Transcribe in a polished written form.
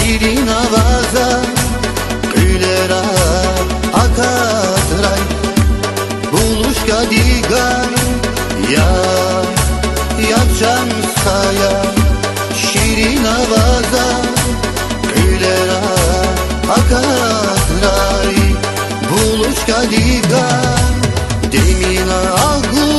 şirin avaza, Gülera akatray, Buluşka diga ya saya, şirin avaza, Gülera akatray, Buluşka diga demina agu